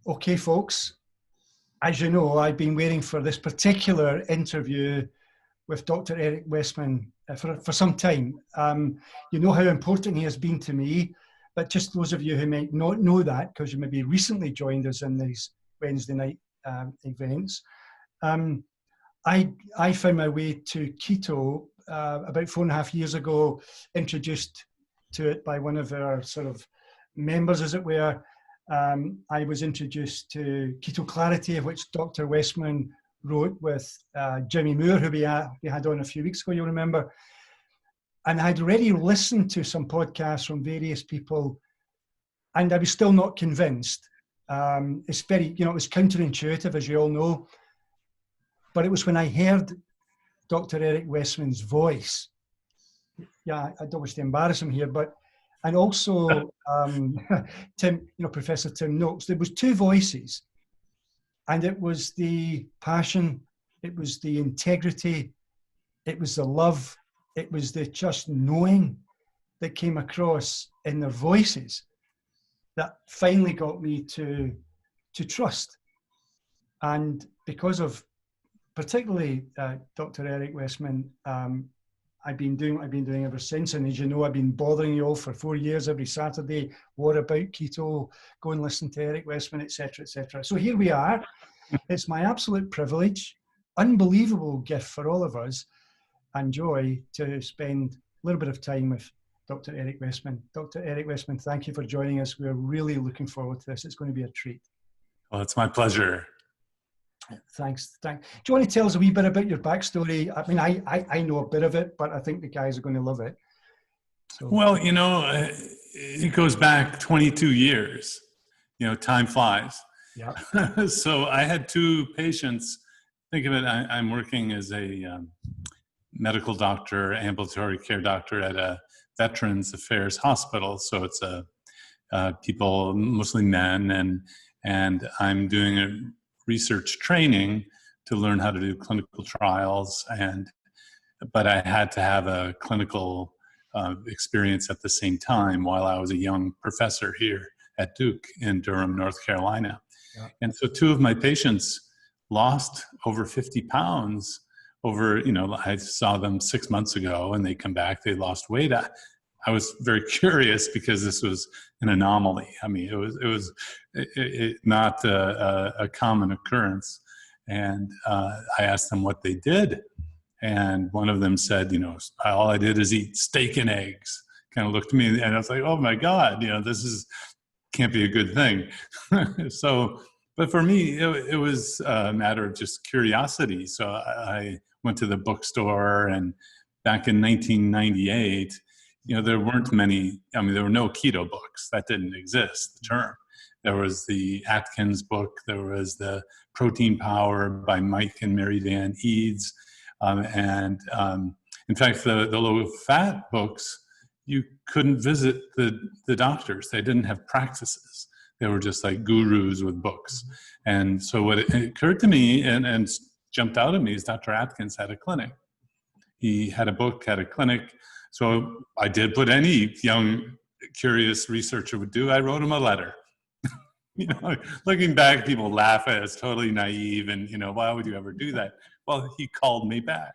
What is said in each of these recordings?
Okay, folks, as you know, I've been waiting for this particular interview with Dr. Eric Westman for some time. You know how important he has been to me, but just those of you who might not know that, because you maybe recently joined us in these Wednesday night events, I found my way to keto about 4.5 years ago, introduced to it by one of our sort of members, as it were. I was introduced to Keto Clarity, of which Dr. Westman wrote with Jimmy Moore, who we had on a few weeks ago, you'll remember. And I'd already listened to some podcasts from various people, and I was still not convinced. It's very, it was counterintuitive, as you all know. But it was when I heard Dr. Eric Westman's voice. Yeah, I don't wish to embarrass him here, and also Tim, Professor Tim Noakes. There was two voices, and it was the passion, it was the integrity, it was the love, it was the just knowing that came across in their voices that finally got me to trust. And because of particularly Dr. Eric Westman, I've been doing what I've been doing ever since. And as you know, I've been bothering you all for 4 years, every Saturday. What about keto? Go and listen to Eric Westman, etc., etc. So here we are. It's my absolute privilege, unbelievable gift for all of us, and joy to spend a little bit of time with Dr. Eric Westman. Dr. Eric Westman, thank you for joining us. We're really looking forward to this. It's going to be a treat. Well, it's my pleasure. Thanks. Do you want to tell us a wee bit about your backstory? I mean, I know a bit of it, but I think the guys are going to love it. So. Well, it goes back 22 years. Time flies. Yeah. So I had two patients. Think of it, I'm working as a medical doctor, ambulatory care doctor at a Veterans Affairs hospital. So it's people, mostly men, and I'm doing a research training to learn how to do clinical trials, but I had to have a clinical experience at the same time while I was a young professor here at Duke in Durham, North Carolina. Yeah. And so two of my patients lost over 50 pounds over, I saw them 6 months ago and they come back, they lost weight. I was very curious because this was an anomaly. I mean, it was not a common occurrence. And I asked them what they did. And one of them said, all I did is eat steak and eggs. Kind of looked at me and I was like, oh my God, this can't be a good thing. But for me, it was a matter of just curiosity. So I went to the bookstore, and back in 1998, there weren't many, there were no keto books. That didn't exist, the term. There was the Atkins book. There was the Protein Power by Mike and Mary Van Eads. In fact, the low-fat books, you couldn't visit the doctors. They didn't have practices. They were just like gurus with books. And so what it occurred to me and jumped out at me is Dr. Atkins had a clinic. He had a book, had a clinic. So I did what any young, curious researcher would do. I wrote him a letter. Looking back, people laugh at it. It's totally naive. And, why would you ever do that? Well, he called me back.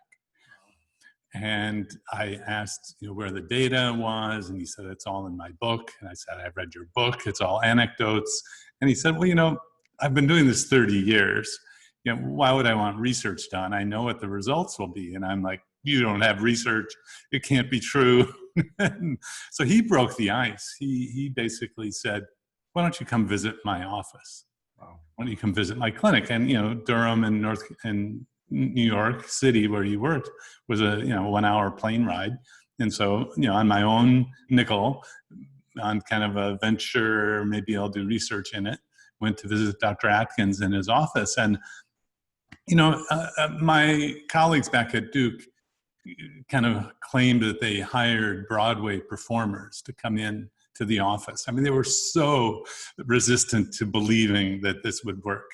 And I asked, where the data was. And he said, it's all in my book. And I said, I've read your book. It's all anecdotes. And he said, well, I've been doing this 30 years. Why would I want research done? I know what the results will be. And I'm like, you don't have research. It can't be true. So he broke the ice. He basically said, why don't you come visit my office? Wow. Why don't you come visit my clinic? And, Durham and New York City, where you worked, was a 1 hour plane ride. And so, on my own nickel, on kind of a venture, maybe I'll do research in it, went to visit Dr. Atkins in his office. And, my colleagues back at Duke kind of claimed that they hired Broadway performers to come in to the office. I mean, they were so resistant to believing that this would work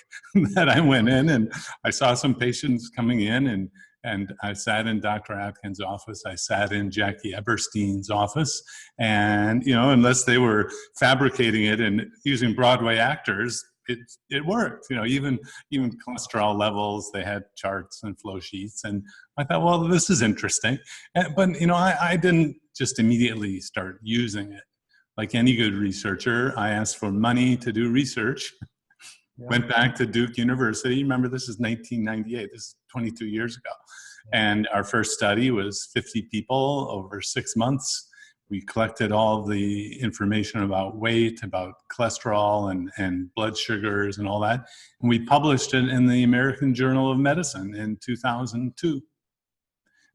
that I went in and I saw some patients coming in and I sat in Dr. Atkins' office. I sat in Jackie Eberstein's office. And, unless they were fabricating it and using Broadway actors, it worked. You know, even cholesterol levels, they had charts and flow sheets, and I thought, well, this is interesting. But you know, I didn't just immediately start using it. Like any good researcher, I asked for money to do research. Yeah. Went back to Duke University. Remember, this is 1998. This is 22 years ago. And our first study was 50 people over 6 months. We collected all the information about weight, about cholesterol and blood sugars and all that. And we published it in the American Journal of Medicine in 2002.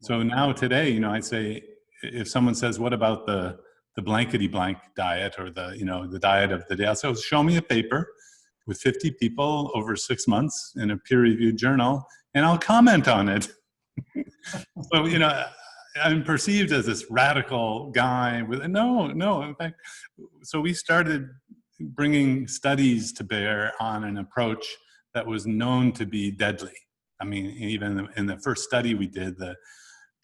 So now today, you know, I'd say if someone says, what about the blankety blank diet or the, you know, the diet of the day? I'll say, show me a paper with 50 people over 6 months in a peer-reviewed journal, and I'll comment on it. So, you know, I'm perceived as this radical guy with no, in fact, so we started bringing studies to bear on an approach that was known to be deadly. I mean, even in the first study we did, the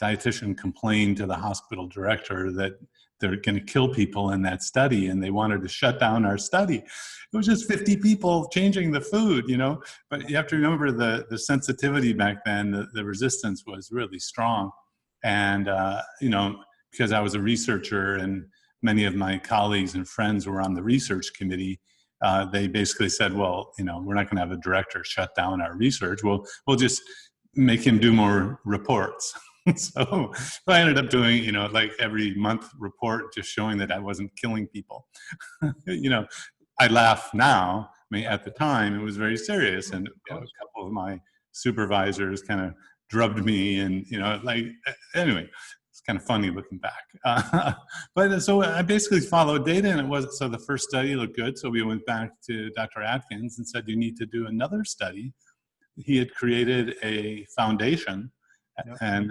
dietitian complained to the hospital director that they're going to kill people in that study, and they wanted to shut down our study. It was just 50 people changing the food, you know, but you have to remember the sensitivity back then, the resistance was really strong. And, you know, because I was a researcher and many of my colleagues and friends were on the research committee, they basically said, well, you know, we're not going to have a director shut down our research. We'll just make him do more reports. So I ended up doing, you know, like every month report, just showing that I wasn't killing people. You know, I laugh now. I mean, at the time, it was very serious. And you know, a couple of my supervisors kind of drubbed me and, you know, like, anyway, it's kind of funny looking back. But so I basically followed data, and it was, so the first study looked good. So we went back to Dr. Atkins and said, you need to do another study. He had created a foundation. Yep. And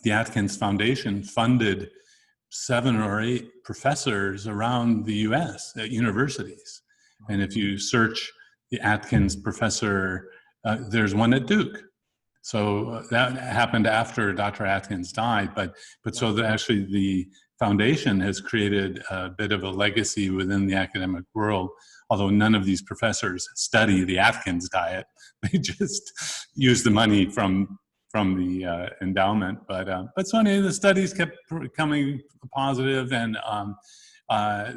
the Atkins Foundation funded 7 or 8 professors around the US at universities. And if you search the Atkins professor, there's one at Duke. So that happened after Dr. Atkins died. But so that actually the foundation has created a bit of a legacy within the academic world, although none of these professors study the Atkins diet. They just use the money from the endowment, but so anyway, the studies kept becoming positive, and I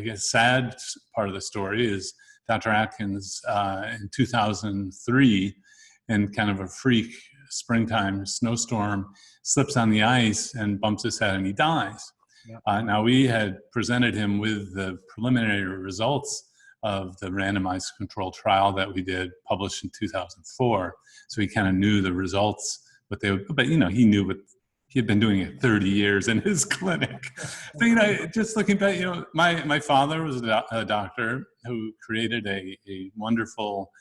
guess sad part of the story is Dr. Atkins in 2003, in kind of a freak springtime snowstorm, slips on the ice and bumps his head and he dies. Yeah. Now we had presented him with the preliminary results of the randomized controlled trial that we did, published in 2004. So he kind of knew the results, but you know, he knew what he had been doing it 30 years in his clinic. So, you know, just looking back, you know, my father was a doctor who created a wonderful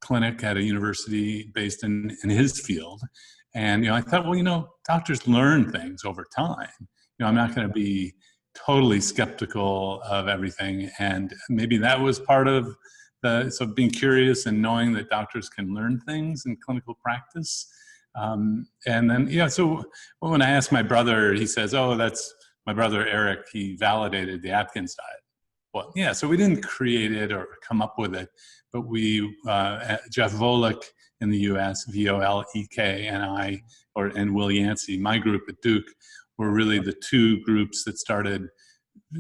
clinic at a university based in his field. And, you know, I thought, well, you know, doctors learn things over time. You know, I'm not going to be totally skeptical of everything, and maybe that was part of so being curious and knowing that doctors can learn things in clinical practice. And then, yeah, so when I asked my brother, he says, oh, that's my brother Eric, he validated the Atkins diet. Well, yeah, so we didn't create it or come up with it, but we, Jeff Volek in the US, V-O-L-E-K, and Will Yancey, my group at Duke, were really the 2 groups that started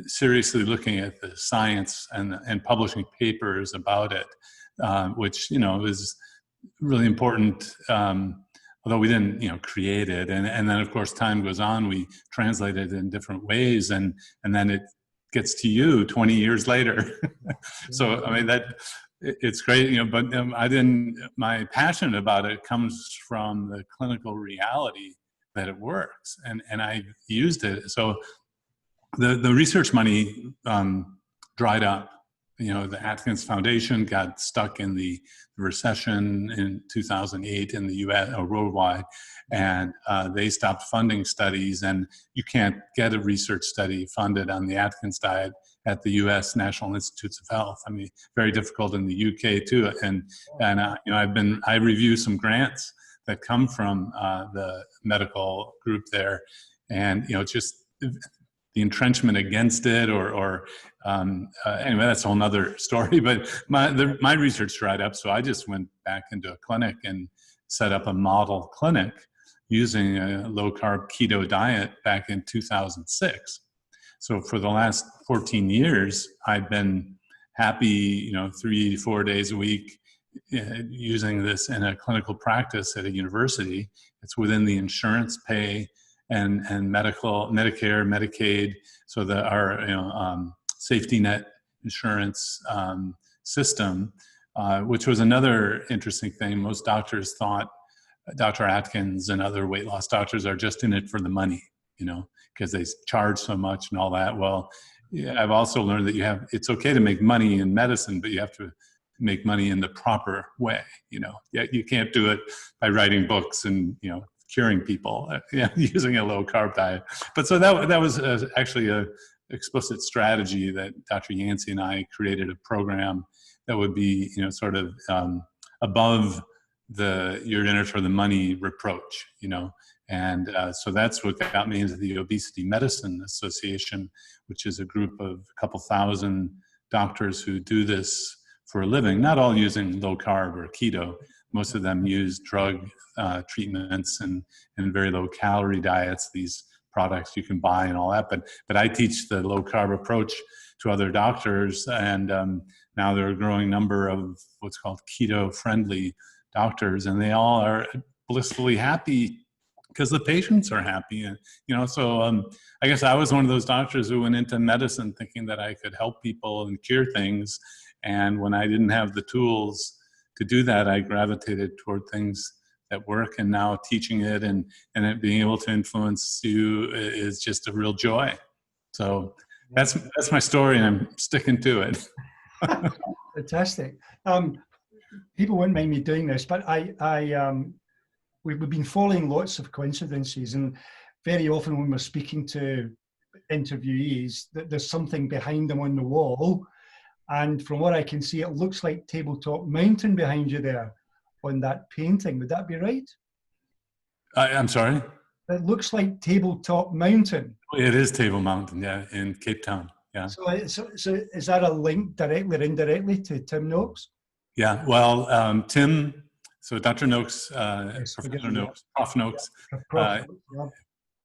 seriously looking at the science and publishing papers about it, which, you know, is really important, although we didn't, you know, create it. And then, of course, time goes on, we translate it in different ways, and then it gets to you 20 years later. So, I mean, it's great, you know, but my passion about it comes from the clinical reality that it works, and I used it. So the research money dried up. You know, the Atkins Foundation got stuck in the recession in 2008 in the US or worldwide, and they stopped funding studies, and you can't get a research study funded on the Atkins diet at the US National Institutes of Health. I mean, very difficult in the UK too. And you know, I review some grants that come from the medical group there, and you know, just the entrenchment against it, or anyway, that's a whole nother story. But my research dried up, so I just went back into a clinic and set up a model clinic using a low-carb keto diet back in 2006. So for the last 14 years, I've been happy, 3 to 4 days a week, using this in a clinical practice at a university. It's within the insurance pay and Medicare, Medicaid, so that our safety net insurance system, which was another interesting thing. Most doctors thought Dr. Atkins and other weight loss doctors are just in it for the money, because they charge so much and all that. Well, yeah, I've also learned that it's okay to make money in medicine, but you have to make money in the proper way. You can't do it by writing books and curing people using a low carb diet. But so that was actually a explicit strategy that Dr. Yancey and I created a program that would be sort of above the you're in it for the money reproach, and so that's what got me into the Obesity Medicine Association, which is a group of a couple thousand doctors who do this for a living, not all using low carb or keto. Most of them use drug treatments and very low calorie diets, these products you can buy and all that. But I teach the low carb approach to other doctors, and now there are a growing number of what's called keto friendly doctors, and they all are blissfully happy because the patients are happy. And so I guess I was one of those doctors who went into medicine thinking that I could help people and cure things. And when I didn't have the tools to do that, I gravitated toward things that work. And now teaching it and it being able to influence you is just a real joy. So that's my story, and I'm sticking to it. Fantastic. People wouldn't mind me doing this, but we've been following lots of coincidences, and very often when we're speaking to interviewees, there's something behind them on the wall. And from what I can see, it looks like Tabletop Mountain behind you there on that painting. Would that be right? I'm sorry? It looks like Tabletop Mountain. It is Table Mountain, yeah, in Cape Town. Yeah. So is that a link directly or indirectly to Tim Noakes? Yeah, well, Tim, so Dr. Noakes, Yes, Professor Noakes, Prof Noakes, Yeah.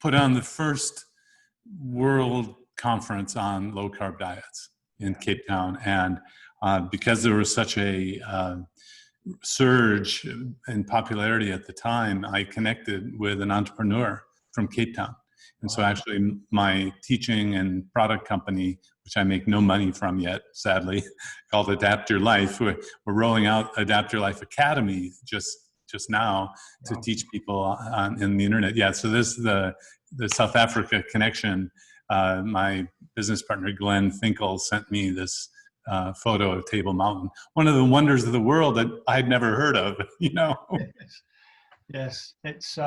put on the first world conference on low carb diets in Cape Town. And because there was such a surge in popularity at the time, I connected with an entrepreneur from Cape Town. And so actually my teaching and product company, which I make no money from yet, sadly, called Adapt Your Life. We're rolling out Adapt Your Life Academy just now to teach people in the internet. Yeah, so this is the South Africa connection. My business partner, Glenn Finkel, sent me this photo of Table Mountain, one of the wonders of the world that I'd never heard of, Yes, it's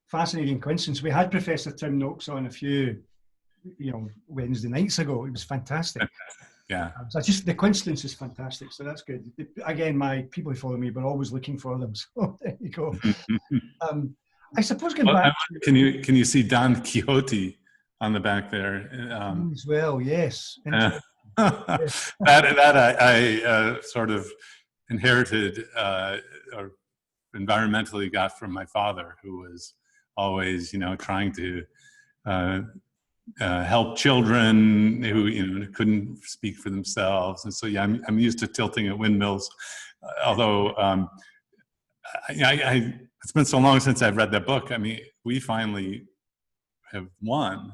fascinating coincidence. We had Professor Tim Noakes on a few, Wednesday nights ago. It was fantastic. Yeah. So just the coincidence is fantastic. So that's good. Again, my people who follow me, we're always looking for them. So there you go. I suppose going back. Can you see Don Quixote on the back there? As well, yes. That I sort of inherited or environmentally got from my father, who was always, trying to help children who couldn't speak for themselves. And so, yeah, I'm used to tilting at windmills, although it's been so long since I've read that book. I mean, we finally have won,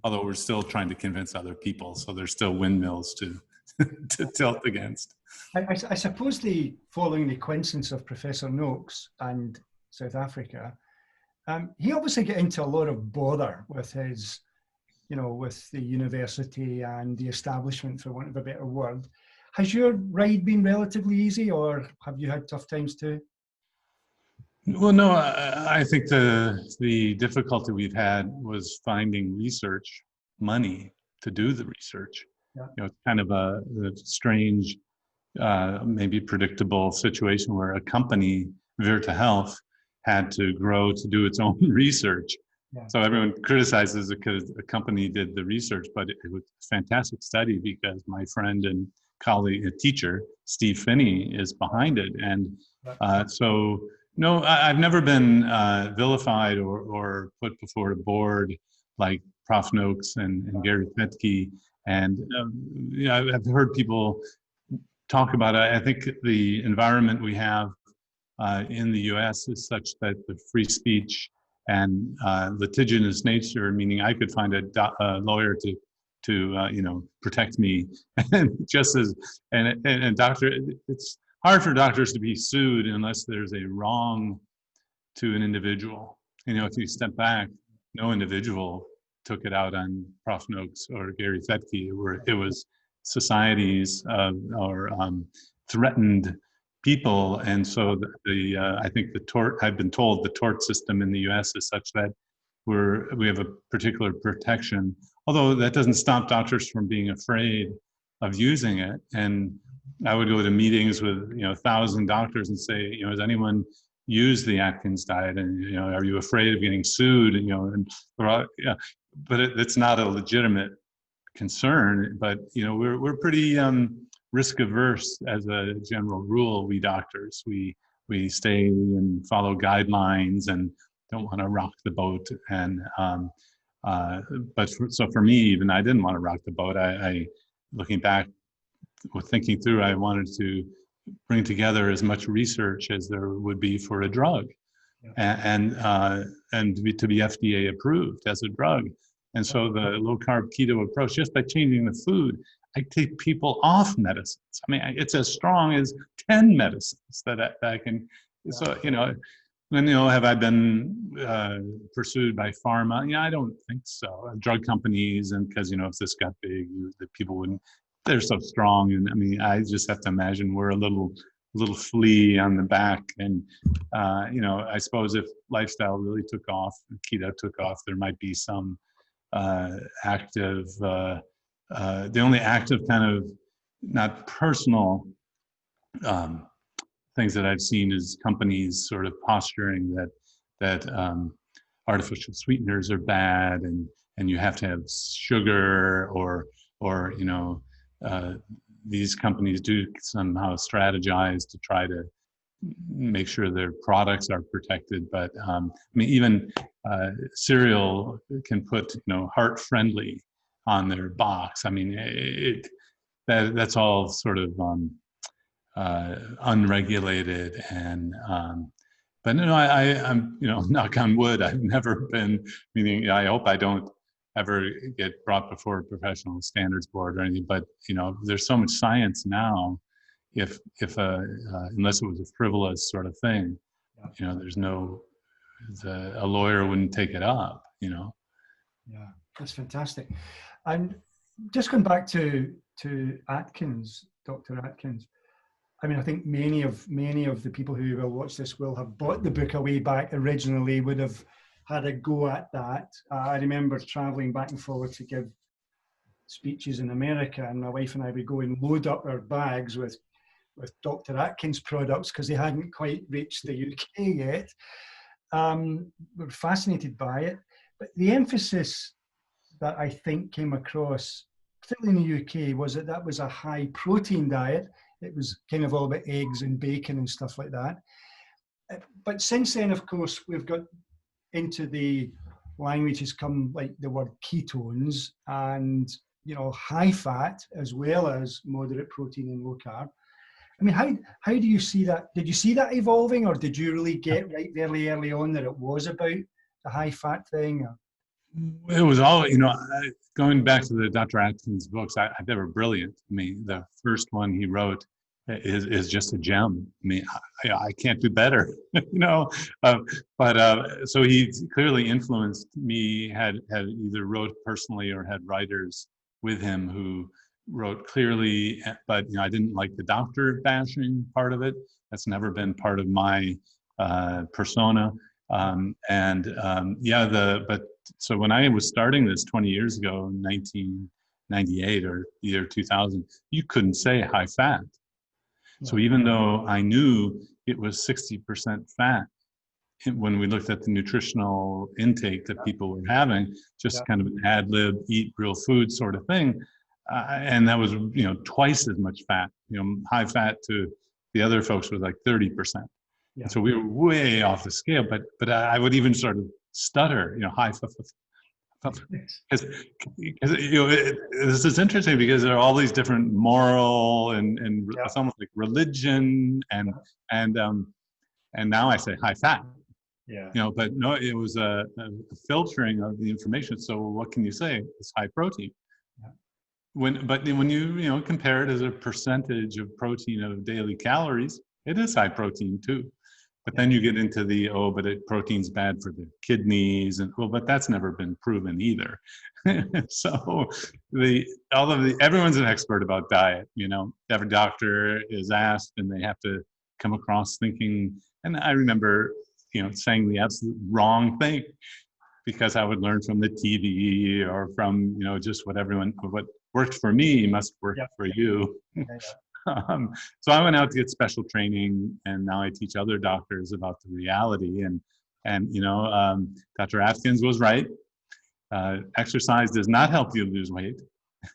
although we're still trying to convince other people. So there's still windmills to tilt against. I suppose following the coincidence of Professor Noakes and South Africa, he obviously got into a lot of bother with his, with the university and the establishment, for want of a better word. Has your ride been relatively easy, or have you had tough times too? Well, no, I think the difficulty we've had was finding research money to do the research. Yeah. It's kind of a strange, maybe predictable situation where a company, Virta Health, had to grow to do its own research. Yeah. So everyone criticizes it because a company did the research, but it was a fantastic study because my friend and colleague, a teacher, Steve Finney, is behind it. And so, no, I've never been vilified or put before a board like Prof Noakes and Gary Fettke. And I've heard people talk about it. I think the environment we have in the US is such that the free speech and litigious nature, meaning I could find a lawyer to protect me, and just as and doctor, it's hard for doctors to be sued unless there's a wrong to an individual. If you step back, no individual took it out on Prof Noakes or Gary Fettke. It was societies or threatened people, and so I think the tort. I've been told the tort system in the U.S. is such that we have a particular protection. Although that doesn't stop doctors from being afraid of using it. And I would go to meetings with 1,000 doctors and say, has anyone used the Atkins diet? And are you afraid of getting sued? But it's not a legitimate concern. But we're pretty risk averse as a general rule. We doctors, we stay and follow guidelines and don't want to rock the boat. And so for me, even I didn't want to rock the boat. I looking back, with thinking through, I wanted to bring together as much research as there would be for a drug, and to be FDA approved as a drug. And so the low carb keto approach, just by changing the food, I take people off medicines. I mean, it's as strong as 10 medicines that I can. So and have I been pursued by pharma? I don't think so. Drug companies, and because if this got big, the people wouldn't. They're so strong, and I mean, I just have to imagine we're a little flea on the back. And I suppose if lifestyle really took off, keto took off, there might be some active. The only active kind of not personal things that I've seen is companies sort of posturing that artificial sweeteners are bad, and you have to have sugar, or these companies do somehow strategize to try to make sure their products are protected. But I mean, even cereal can put heart friendly on their box. I mean, that's all sort of unregulated. And but no, I'm knock on wood, I've never been, meaning I hope I don't ever get brought before a professional standards board or anything. But there's so much science now. If unless it was a frivolous sort of thing, there's no, a lawyer wouldn't take it up. Yeah, that's fantastic. And just going back to Atkins, Dr. Atkins. I mean, I think many of the people who will watch this will have bought the book a way back originally, would have had a go at that. I remember traveling back and forward to give speeches in America, and my wife and I would go and load up our bags with Dr. Atkins products because they hadn't quite reached the UK yet. We're fascinated by it, but the emphasis that I think came across, particularly in the UK, was that was a high protein diet. It was kind of all about eggs and bacon and stuff like that. But since then, of course, we've got into the language has come, like the word ketones and high fat, as well as moderate protein and low carb. I mean, how do you see that? Did you see that evolving, or did you really get right very early on that it was about the high fat thing? It was all, going back to the Dr. Atkins books, they were brilliant. I mean, the first one he wrote is just a gem. I mean, I can't do better, so he clearly influenced me, had either wrote personally or had writers with him who wrote clearly, but I didn't like the doctor bashing part of it. That's never been part of my persona. So when I was starting this 20 years ago, in 1998 or year 2000, you couldn't say high fat. So even though I knew it was 60% fat, when we looked at the nutritional intake that people were having, just kind of an ad lib, eat real food sort of thing. And that was, twice as much fat, high fat to the other folks was like 30%. And so we were way off the scale, but I would even sort of stutter, high because this is interesting because there are all these different moral and it's almost like religion and now I say high fat. But no, it was a filtering of the information. So what can you say? It's high protein. But when you compare it as a percentage of protein of daily calories, it is high protein too. But then you get into but protein's bad for the kidneys, but that's never been proven either. So everyone's an expert about diet. Every doctor is asked, and they have to come across thinking. And I remember, saying the absolute wrong thing because I would learn from the TV or from just what worked for me must work for you. So I went out to get special training, and now I teach other doctors about the reality. And Dr. Atkins was right. Exercise does not help you lose weight.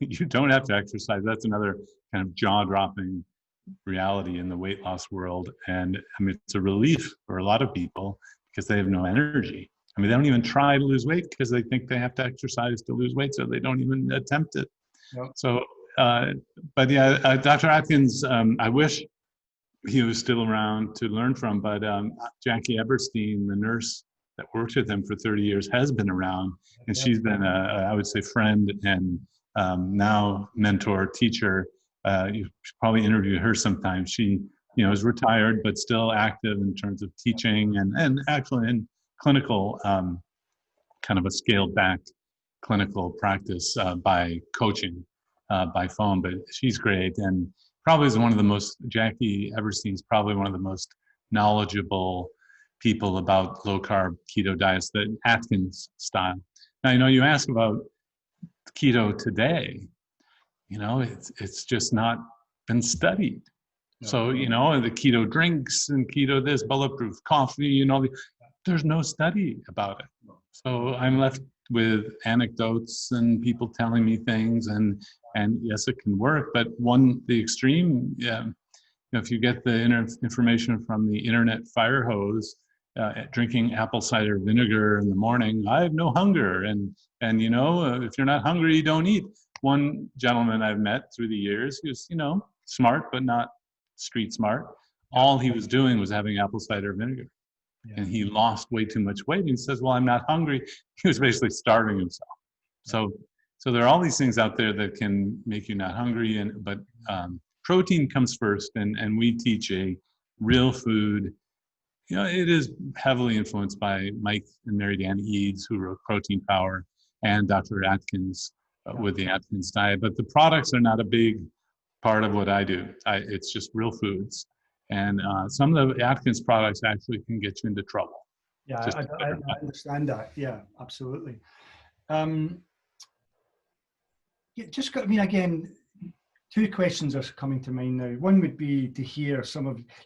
You don't have to exercise. That's another kind of jaw-dropping reality in the weight loss world. And I mean, it's a relief for a lot of people because they have no energy. I mean, they don't even try to lose weight because they think they have to exercise to lose weight, so they don't even attempt it. So. Dr. Atkins, I wish he was still around to learn from, but Jackie Eberstein, the nurse that worked with him for 30 years, has been around, and she's been I would say, friend and now mentor, teacher. You should probably interview her sometime. She, is retired, but still active in terms of teaching and actually in clinical, kind of a scaled back clinical practice by coaching. By phone, but she's great and probably is Jackie Eberstein's probably one of the most knowledgeable people about low carb keto diets, the Atkins style. Now, you ask about keto today, it's just not been studied. So, the keto drinks and keto this, bulletproof coffee, there's no study about it. So I'm left with anecdotes and people telling me things and yes, it can work, but the extreme, if you get the information from the internet fire hose, drinking apple cider vinegar in the morning, I have no hunger, and if you're not hungry, you don't eat. One gentleman I've met through the years, he was smart but not street smart. All he was doing was having apple cider vinegar, and he lost way too much weight. And he says, "Well, I'm not hungry." He was basically starving himself. So there are all these things out there that can make you not hungry, but protein comes first, and we teach a real food. It is heavily influenced by Mike and Mary Dan Eads, who wrote Protein Power, and Dr. Atkins with the Atkins diet. But the products are not a big part of what I do. It's just real foods. And some of the Atkins products actually can get you into trouble. Yeah, I understand that. Yeah, absolutely. Again, two questions are coming to mind now. One would be to hear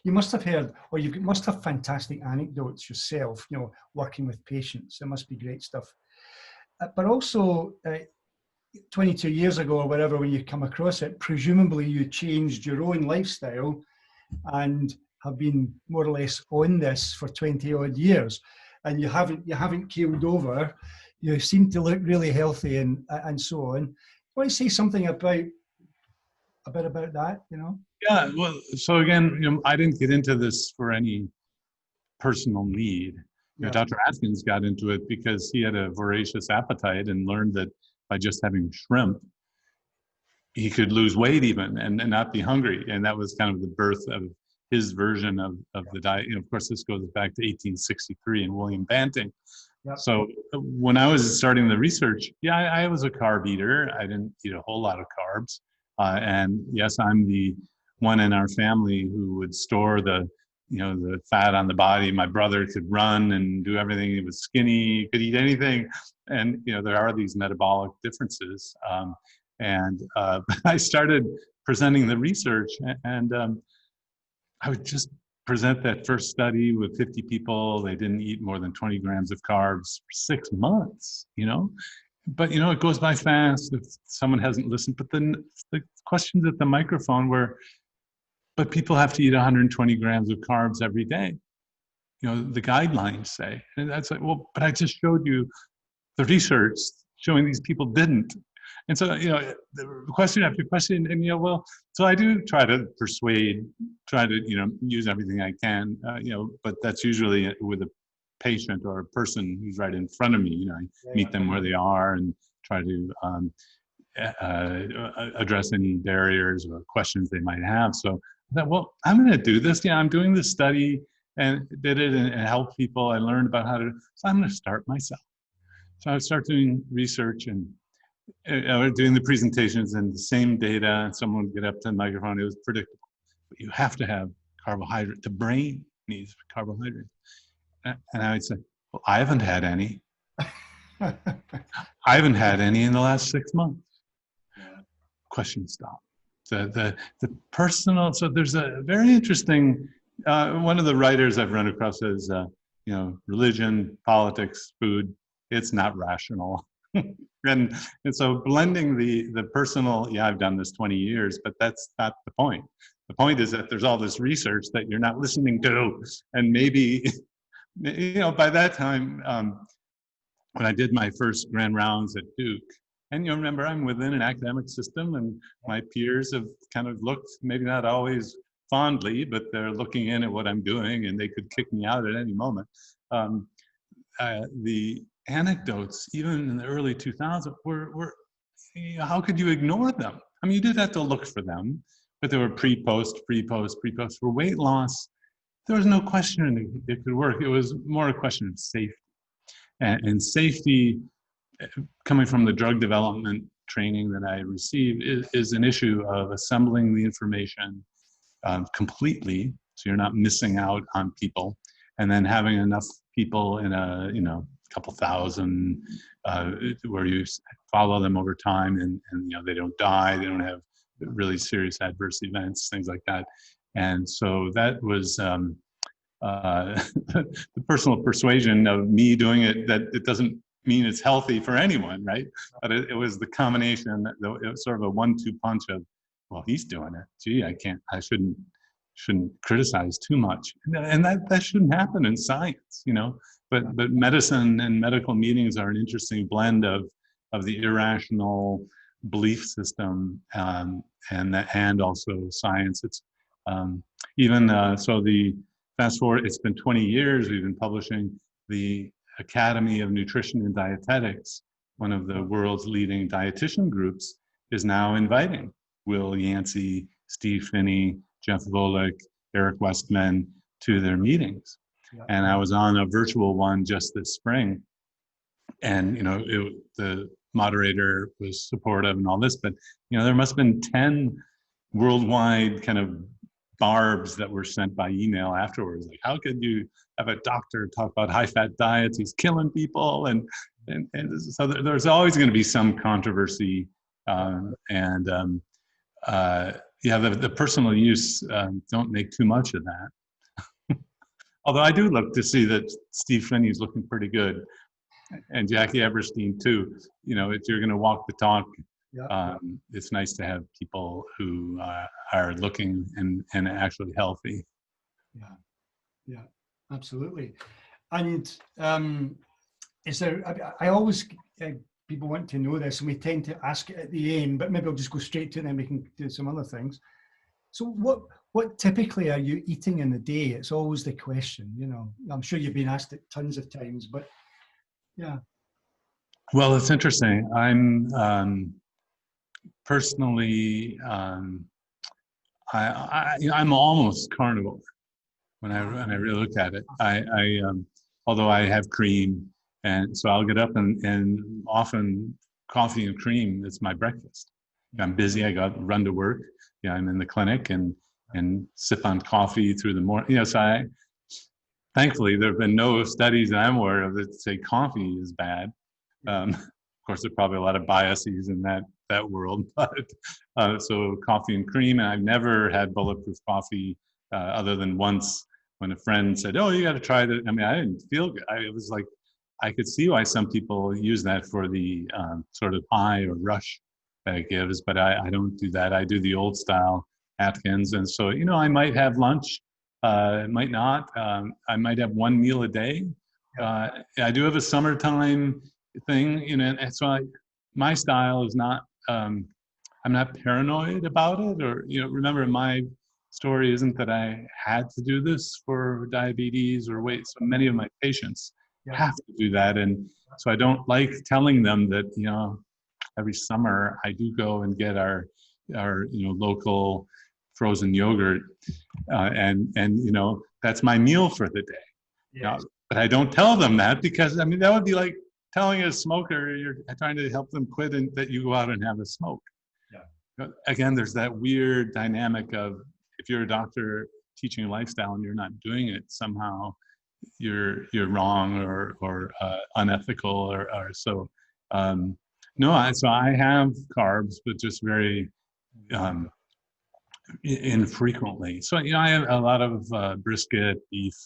you must have heard, or you must have fantastic anecdotes yourself, working with patients. It must be great stuff. But also, 22 years ago or whatever, when you come across it, presumably you changed your own lifestyle and have been more or less on this for 20 odd years, and you haven't keeled over. You seem to look really healthy and so on. Want to say something about that, Yeah, well, so again, I didn't get into this for any personal need. Dr. Atkins got into it because he had a voracious appetite and learned that by just having shrimp, he could lose weight even and not be hungry. And that was kind of the birth of his version of the diet. Of course, this goes back to 1863 and William Banting. So when I was starting the research, I was a carb eater. I didn't eat a whole lot of carbs. And yes, I'm the one in our family who would store the fat on the body. My brother could run and do everything. He was skinny, he could eat anything. And, there are these metabolic differences. I started presenting the research and I would just present that first study with 50 people. They didn't eat more than 20 grams of carbs for 6 months, you know? But, you know, it goes by fast if someone hasn't listened. But then the questions at the microphone were, but people have to eat 120 grams of carbs every day. You know, the guidelines say. And that's like, well, but I just showed you the research showing these people didn't. And so, you know, the question after question, and, you know, well, so I do try to persuade, try to, you know, use everything I can, you know, but that's usually with a patient or a person who's right in front of me. You know, I meet them where they are and try to address any barriers or questions they might have. So that, well, I'm going to do this. Yeah, I'm doing this study and did it and helped people. I learned about how to, so I'm going to start myself. So I would start doing research and doing the presentations and the same data, and someone would get up to the microphone. It was predictable. But you have to have carbohydrate. The brain needs carbohydrate. And I would say, well, I haven't had any. I haven't had any in the last 6 months. Question stop. The personal, so there's a very interesting, one of the writers I've run across says, you know, religion, politics, food, it's not rational. and so blending the personal, yeah, I've done this 20 years, but that's not the point. The point is that there's all this research that you're not listening to, and maybe, you know, by that time, when I did my first grand rounds at Duke, and you remember I'm within an academic system, and my peers have kind of looked, maybe not always fondly, but they're looking in at what I'm doing, and they could kick me out at any moment. The anecdotes, even in the early 2000s, were you know, how could you ignore them? I mean, you did have to look for them, but they were pre-post. For weight loss, there was no question it could work. It was more a question of safety. And safety, coming from the drug development training that I received, is an issue of assembling the information completely, so you're not missing out on people, and then having enough people in a, you know, couple thousand, where you follow them over time, and you know, they don't die, they don't have really serious adverse events, things like that. And so that was the personal persuasion of me doing it, that it doesn't mean it's healthy for anyone, right? But it was the combination, it was sort of a 1-2 punch of, well, he's doing it. Gee, I shouldn't criticize too much, and that shouldn't happen in science, you know. But medicine and medical meetings are an interesting blend of the irrational belief system and also science. It's even so the fast forward. It's been 20 years. We've been publishing. The Academy of Nutrition and Dietetics, one of the world's leading dietitian groups, is now inviting Will Yancey, Steve Phinney, Jeff Volek, Eric Westman to their meetings. And I was on a virtual one just this spring, and you know, the moderator was supportive and all this, but you know, there must have been 10 worldwide kind of barbs that were sent by email afterwards. Like, how could you have a doctor talk about high-fat diets? He's killing people, and so there's always going to be some controversy, yeah, the personal use, don't make too much of that. Although I do look to see that Steve Phinney is looking pretty good, and Jackie Eberstein too. You know, if you're going to walk the talk, it's nice to have people who are looking and actually healthy. Yeah, absolutely. And is there? I always people want to know this, and we tend to ask it at the end, but maybe I'll just go straight to it, and then we can do some other things. So what typically are you eating in a day? It's always the question, you know. I'm sure you've been asked it tons of times, but yeah. Well, it's interesting. I'm personally, I'm almost carnivore when I really look at it. Although I have cream, and so I'll get up and often coffee and cream is my breakfast. If I'm busy, I got to run to work. Yeah, I'm in the clinic and sip on coffee through the morning. You know, so thankfully there have been no studies that I'm aware of that say coffee is bad. Of course, there are probably a lot of biases in that world, but so coffee and cream. And I've never had bulletproof coffee other than once when a friend said, "Oh, you got to try that," I mean, I didn't feel good. It was like, I could see why some people use that for the sort of high or rush that it gives, but I don't do that. I do the old style Atkins. And so, I might have lunch, might not. I might have one meal a day. I do have a summertime thing, and so my style is not, I'm not paranoid about it, or, remember, my story isn't that I had to do this for diabetes or weight. So many of my patients have to do that. And so I don't like telling them that, every summer I do go and get our local frozen yogurt. And that's my meal for the day. Now, but I don't tell them that, because, I mean, that would be like telling a smoker you're trying to help them quit and that you go out and have a smoke. Again, there's that weird dynamic of, if you're a doctor teaching a lifestyle and you're not doing it, somehow you're wrong or unethical or so. No, so I have carbs, but just very infrequently. So I have a lot of brisket, beef,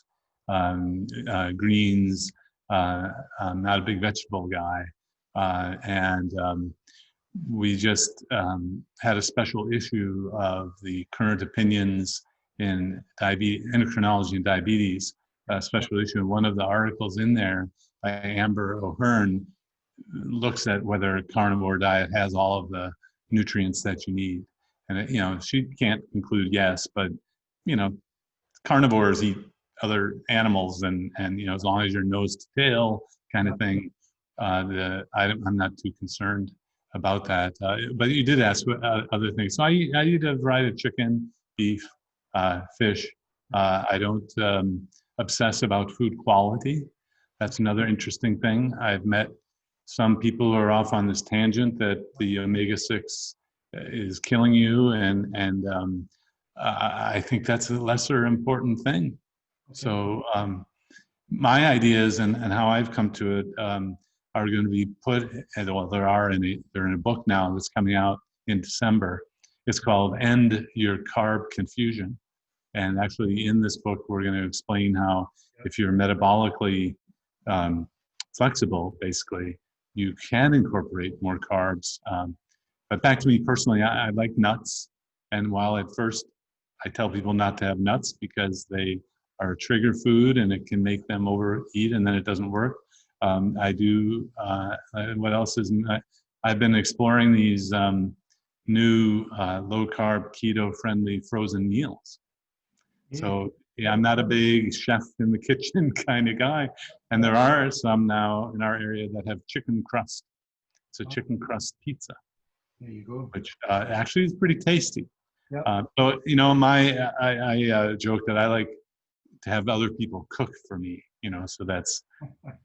greens. I'm not a big vegetable guy, and we just had a special issue of the current opinions in endocrinology and diabetes, a special issue. One of the articles in there by Amber O'Hearn looks at whether a carnivore diet has all of the nutrients that you need. And, she can't conclude yes, but, carnivores eat other animals and as long as you're nose to tail kind of thing, I'm not too concerned about that. But you did ask other things. So I eat a variety of chicken, beef, fish. I don't obsess about food quality. That's another interesting thing. I've met some people who are off on this tangent that the omega-6 is killing you, and I think that's a lesser important thing. So my ideas and how I've come to it are going to be put, well, they're in a book now that's coming out in December. It's called End Your Carb Confusion. And actually in this book, we're going to explain how if you're metabolically flexible, basically, you can incorporate more carbs. But back to me personally, I like nuts. And while at first I tell people not to have nuts because they are a trigger food and it can make them overeat and then it doesn't work, I do, what else is, I've been exploring these new low-carb, keto-friendly frozen meals. So yeah, I'm not a big chef in the kitchen kind of guy. And there are some now in our area that have chicken crust. It's a chicken crust pizza. There you go. Which actually is pretty tasty. Yep. So, I joke that I like to have other people cook for me, so that's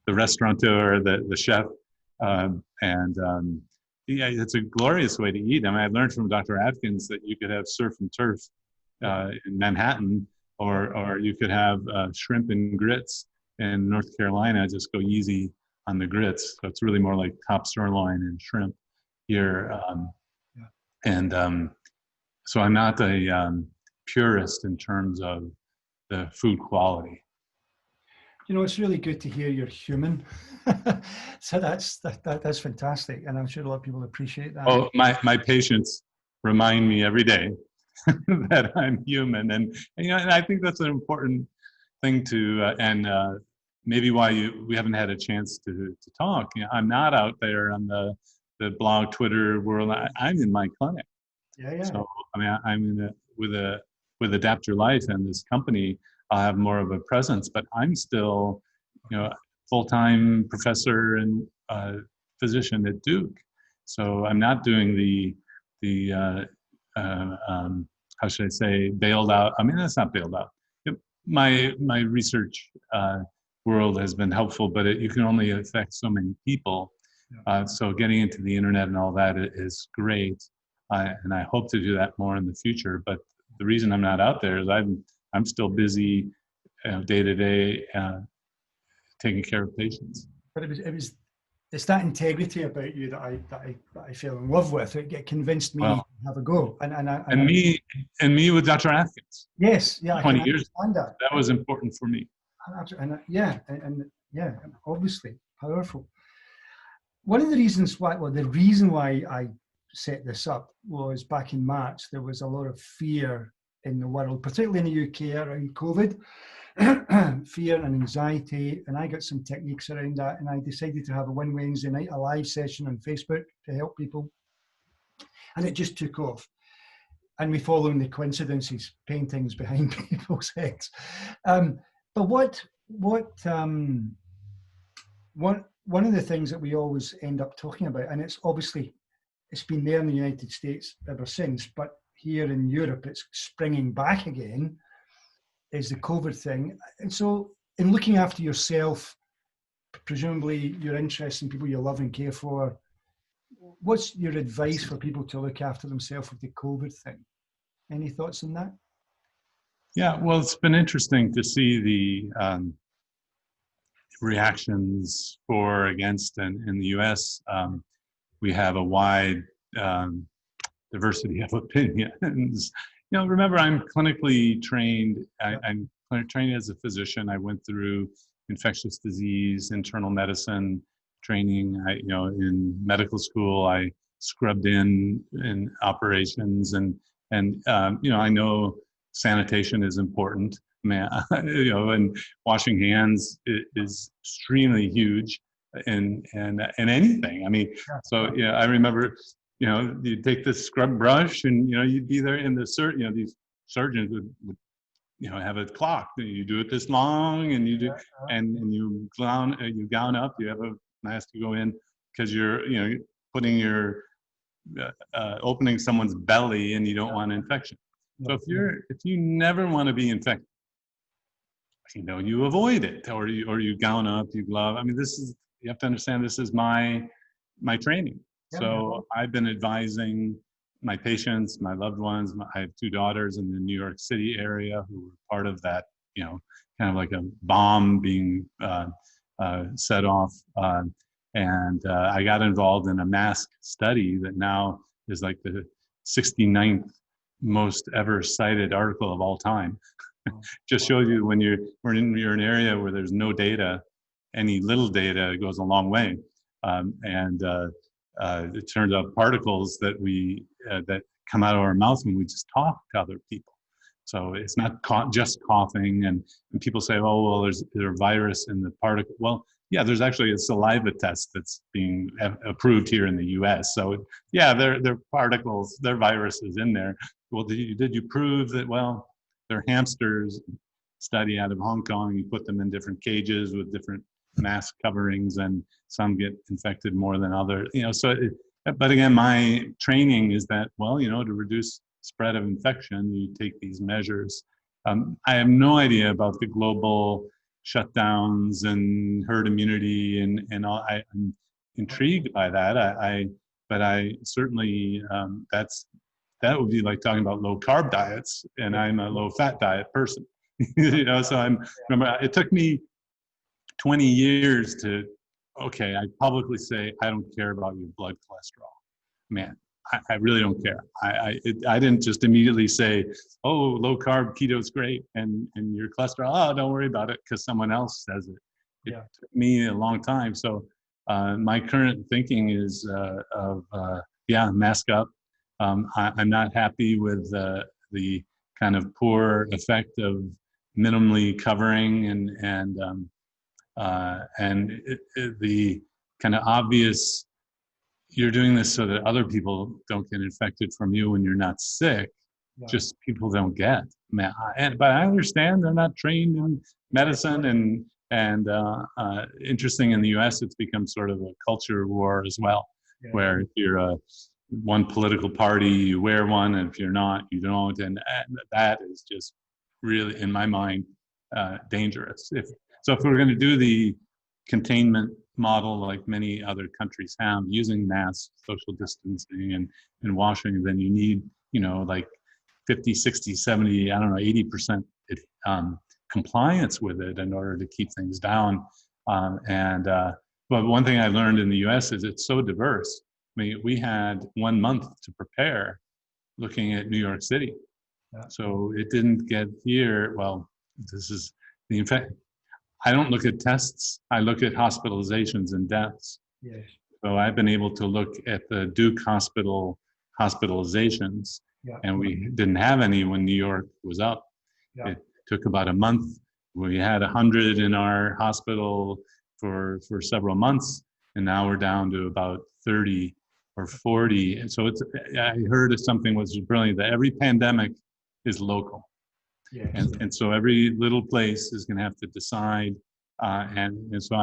the restaurateur, the chef. Yeah, it's a glorious way to eat. I mean, I learned from Dr. Atkins that you could have surf and turf in Manhattan, or you could have shrimp and grits in North Carolina. Just go easy on the grits. So it's really more like top sirloin and shrimp here. So I'm not a purist in terms of the food quality. It's really good to hear you're human. So that's fantastic, and I'm sure a lot of people appreciate that. Oh, my patients remind me every day that I'm human, and I think that's an important thing to, and maybe why we haven't had a chance to talk. I'm not out there on the blog, Twitter world. I'm in my clinic. Yeah. So I mean, I'm with Adapt Your Life and this company. I'll have more of a presence, but I'm still, full-time professor and physician at Duke. So I'm not doing the how should I say, bailed out. I mean, that's not bailed out. My research world has been helpful, but you can only affect so many people. So getting into the internet and all that is great. And I hope to do that more in the future. But the reason I'm not out there is I'm still busy day to day taking care of patients. But it's that integrity about you that I fell in love with. It convinced me have a go. And me with Dr. Atkins. Yes, yeah, I 20 can years. understand that. That was important for me. Yeah, obviously powerful. One of the reasons why, well, the reason why I set this up was back in March, there was a lot of fear in the world, particularly in the UK around COVID, fear and anxiety. And I got some techniques around that. And I decided to have a one Wednesday night, a live session on Facebook to help people. And it just took off. And we following the coincidences, paintings behind people's heads. But one of the things that we always end up talking about, and it's obviously, it's been there in the United States ever since, but here in Europe, it's springing back again, is the COVID thing. And so in looking after yourself, presumably you're interested in people you love and care for. What's your advice for people to look after themselves with the COVID thing? Any thoughts on that? Yeah, well, it's been interesting to see the reactions for, against, and in the US. We have a wide diversity of opinions. You know, remember, I'm clinically trained. I'm trained as a physician. I went through infectious disease, internal medicine training. In medical school, I scrubbed in operations, and I know sanitation is important. And washing hands is extremely huge in anything. I mean, so yeah, I remember, you take this scrub brush, and you'd be there in the these surgeons would have a clock. You do it this long, and you do, and you gown up. You have a mask to go in because you're putting your opening someone's belly, and you don't want infection. So if you never want to be infected, you avoid it, or you gown up, you glove. I mean, you have to understand, this is my training. So I've been advising my patients, my loved ones. I have 2 daughters in the New York City area who were part of that, kind of like a bomb being set off. And I got involved in a mask study that now is like the 69th most ever cited article of all time. Just shows you when you're in an area where there's no data, any little data goes a long way. It turns out particles that that come out of our mouth when we just talk to other people. So it's not just coughing, and people say, oh, well, there's a virus in the particle. Well, yeah, there's actually a saliva test that's being approved here in the US. So yeah, there are particles, there are viruses in there. Well, did you prove that? Well, they're hamsters. Study out of Hong Kong, you put them in different cages with different mask coverings, and some get infected more than others. But again, my training is that, well, to reduce spread of infection, you take these measures. I have no idea about the global shutdowns and herd immunity and all. I'm intrigued by that. But I certainly, that would be like talking about low carb diets, and I'm a low fat diet person. So remember, it took me 20 years I publicly say, I don't care about your blood cholesterol. Man, I really don't care. I didn't just immediately say, oh, low carb keto is great, and your cholesterol, oh, don't worry about it because someone else says it. It took me a long time. So my current thinking is mask up. I'm not happy with the kind of poor effect of minimally covering and the kind of obvious, you're doing this so that other people don't get infected from you when you're not sick. Just people don't get. But I understand they're not trained in medicine, and interesting, in the US, it's become sort of a culture war as well, where if you're one political party, you wear one, and if you're not, you don't, and that is just really, in my mind, dangerous. If we're going to do the containment model like many other countries have, using masks, social distancing, and washing, then you need, like 50, 60, 70, 80% compliance with it in order to keep things down. But one thing I learned in the US is it's so diverse. I mean, we had 1 month to prepare, looking at New York City. Yeah. So it didn't get here. Well, this is the effect. I don't look at tests. I look at hospitalizations and deaths. Yes. So I've been able to look at the Duke Hospital hospitalizations, Yeah. and we didn't have any when New York was up. Yeah. It took about a month. We had 100 in our hospital for several months, and now we're down to about 30 or 40. And so I heard of something was brilliant, that every pandemic is local. Yes. And so every little place is going to have to decide. And so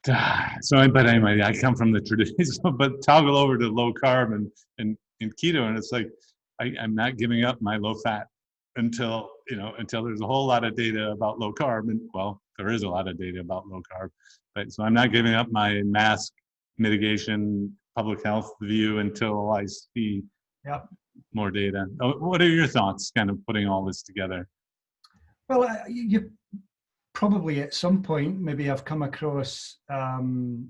but anyway, I come from the tradition, but toggle over to low carb and keto. And it's like, I'm not giving up my low fat until there's a whole lot of data about low carb. And well, there is a lot of data about low carb, but so I'm not giving up my mask mitigation, public health view until I see more data. What are your thoughts kind of putting all this together? Well, you probably at some point maybe I've come across the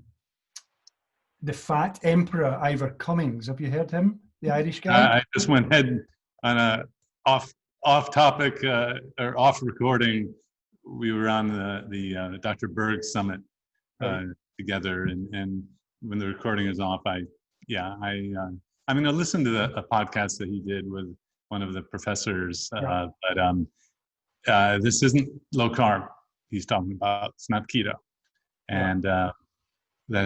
fat emperor Ivor Cummings. Have you heard him? The Irish guy? I just went ahead on a off topic or off recording. We were on the Dr. Berg summit together, and when the recording is off, I'm going to listen to a podcast that he did with one of the professors. But this isn't low carb he's talking about. It's not keto, and that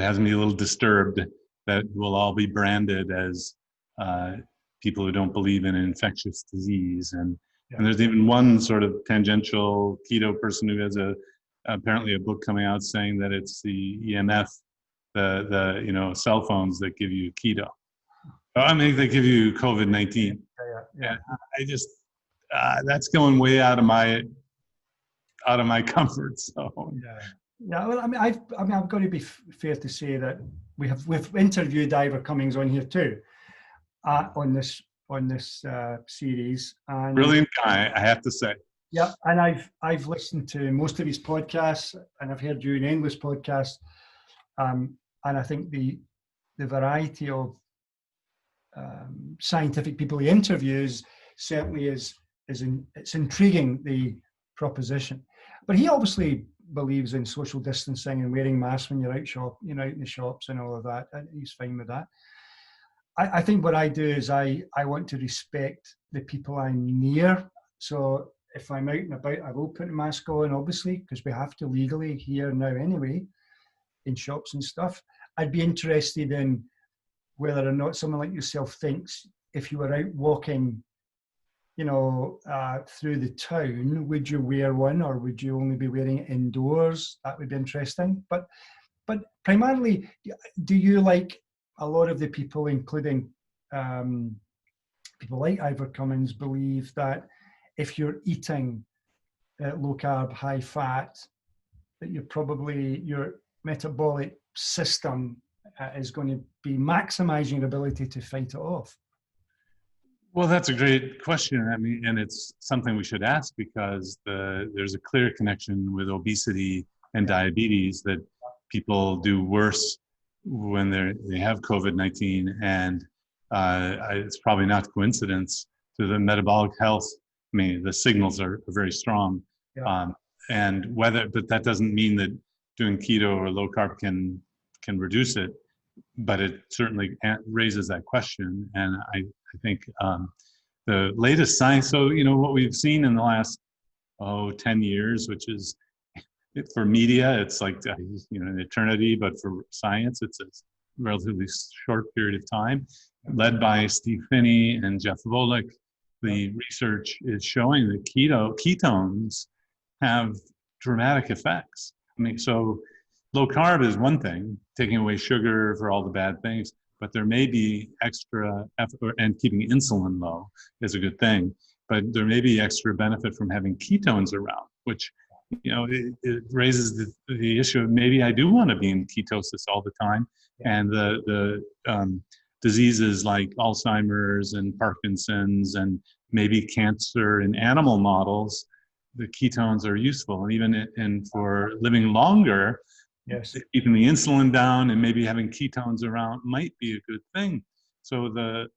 has me a little disturbed that we'll all be branded as people who don't believe in infectious disease. And there's even one sort of tangential keto person who has apparently a book coming out saying that it's the EMF, the cell phones that give you keto. I mean, they give you COVID-19. Yeah. I just that's going way out of my comfort zone. Yeah. Well, I mean, I've got to be fair to say that we've interviewed Ivor Cummings on here too, on this series. And brilliant guy, I have to say. Yeah, and I've listened to most of his podcasts, and I've heard you in Endless podcasts, and I think the variety of scientific people he interviews certainly it's intriguing, the proposition. But he obviously believes in social distancing and wearing masks when you're out in the shops and all of that, and he's fine with that. I think what I do is I want to respect the people I'm near. So if I'm out and about, I will put a mask on, obviously, because we have to legally here now anyway, in shops and stuff. I'd be interested in whether or not someone like yourself thinks if you were out walking, through the town, would you wear one, or would you only be wearing it indoors? That would be interesting. But primarily, do you, like a lot of the people, including people like Ivor Cummings, believe that if you're eating low carb, high fat, that your metabolic system is going to be maximizing your ability to fight it off? Well, that's a great question. I mean, and it's something we should ask, because there's a clear connection with obesity and diabetes, that people do worse when they have COVID-19, and it's probably not coincidence to the metabolic health. I mean, the signals are very strong, but that doesn't mean that doing keto or low carb can reduce it, but it certainly raises that question. And I think the latest science, so what we've seen in the last 10 years, which is, for media, it's like an eternity, but for science, it's a relatively short period of time. Led by Steve Phinney and Jeff Volek, the research is showing that ketones have dramatic effects. I mean, so low carb is one thing, taking away sugar for all the bad things, but there may be extra effort, and keeping insulin low is a good thing, but there may be extra benefit from having ketones around, which it raises the issue of maybe I do want to be in ketosis all the time. And the diseases like Alzheimer's and Parkinson's and maybe cancer in animal models, the ketones are useful. And even for living longer, Yes. keeping the insulin down and maybe having ketones around might be a good thing. So the